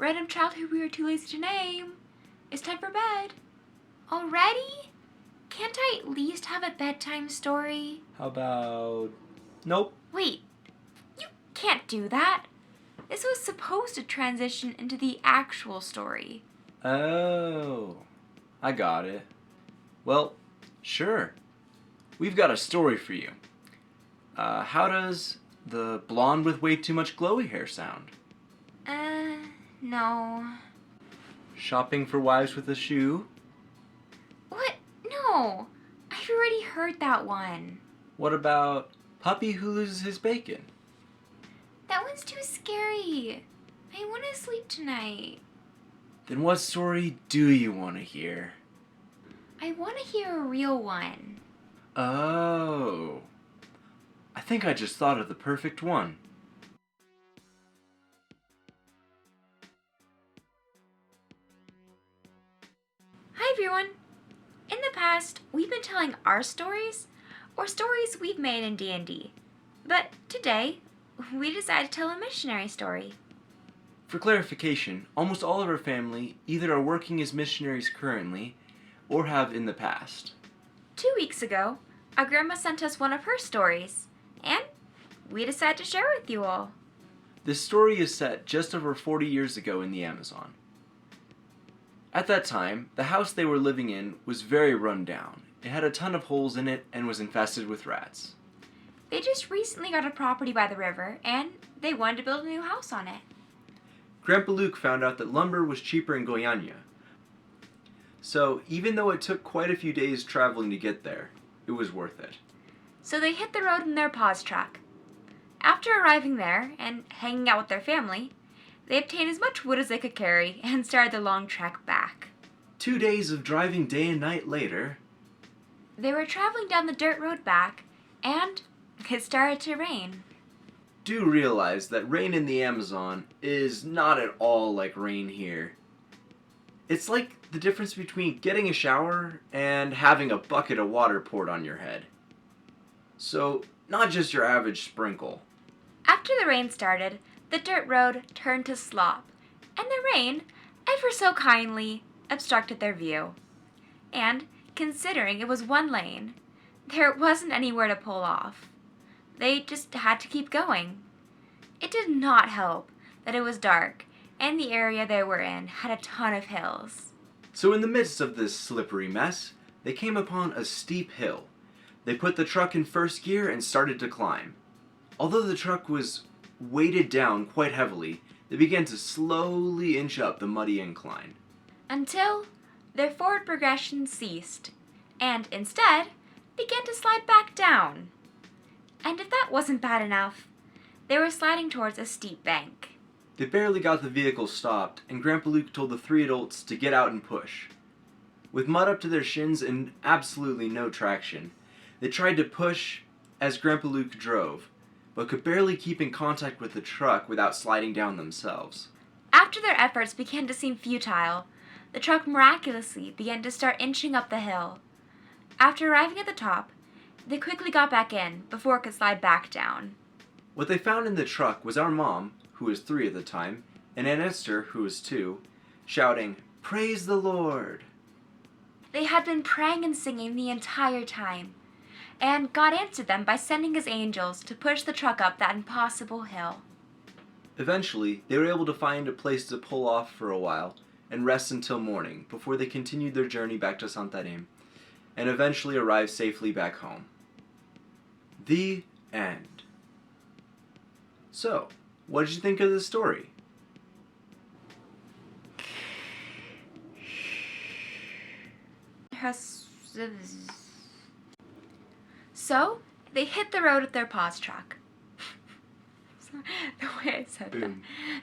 Random child who we are too lazy to name. It's time for bed. Already? Can't I at least have a bedtime story? How about... Nope. Wait, you can't do that. This was supposed to transition into the actual story. Oh, I got it. Well, sure. We've got a story for you. How does the blonde with way too much glowy hair sound? No. Shopping for wives with a shoe? What? No. I've already heard that one. What about puppy who loses his bacon? That one's too scary. I want to sleep tonight. Then what story do you want to hear? I want to hear a real one. Oh. I think I just thought of the perfect one. Hi everyone. In the past, we've been telling our stories, or stories we've made in D&D. But today, we decided to tell a missionary story. For clarification, almost all of our family either are working as missionaries currently or have in the past. 2 weeks ago, our grandma sent us one of her stories, and we decided to share it with you all. This story is set just over 40 years ago in the Amazon. At that time, the house they were living in was very run down. It had a ton of holes in it and was infested with rats. They just recently got a property by the river, and they wanted to build a new house on it. Grandpa Luke found out that lumber was cheaper in Goiânia. So, even though it took quite a few days traveling to get there, it was worth it. So they hit the road in their pause truck. After arriving there and hanging out with their family, they obtained as much wood as they could carry and started the long trek back. 2 days of driving day and night later, They were traveling down the dirt road back, and it started to rain. do realize that rain in the Amazon is not at all like rain here. It's like the difference between getting a shower and having a bucket of water poured on your head. So, not just your average sprinkle. After the rain started, the dirt road turned to slop, and the rain, ever so kindly, obstructed their view. And, considering it was one lane, there wasn't anywhere to pull off. They just had to keep going. It did not help that it was dark, and the area they were in had a ton of hills. So in the midst of this slippery mess, they came upon a steep hill. They put the truck in first gear and started to climb. Although the truck was weighted down quite heavily, they began to slowly inch up the muddy incline. Until their forward progression ceased, and instead began to slide back down. And if that wasn't bad enough, they were sliding towards a steep bank. They barely got the vehicle stopped, and Grandpa Luke told the 3 adults to get out and push. With mud up to their shins and absolutely no traction, they tried to push as Grandpa Luke drove, but could barely keep in contact with the truck without sliding down themselves. After their efforts began to seem futile, the truck miraculously began to start inching up the hill. After arriving at the top, they quickly got back in before it could slide back down. What they found in the truck was our mom, who was 3 at the time, and Aunt Esther, who was 2, shouting, "Praise the Lord!" They had been praying and singing the entire time, and God answered them by sending his angels to push the truck up that impossible hill. Eventually, they were able to find a place to pull off for a while and rest until morning before they continued their journey back to Santarém and eventually arrived safely back home. The end. So, what did you think of the story? So, they hit the road with their pause truck. The way I said Boom.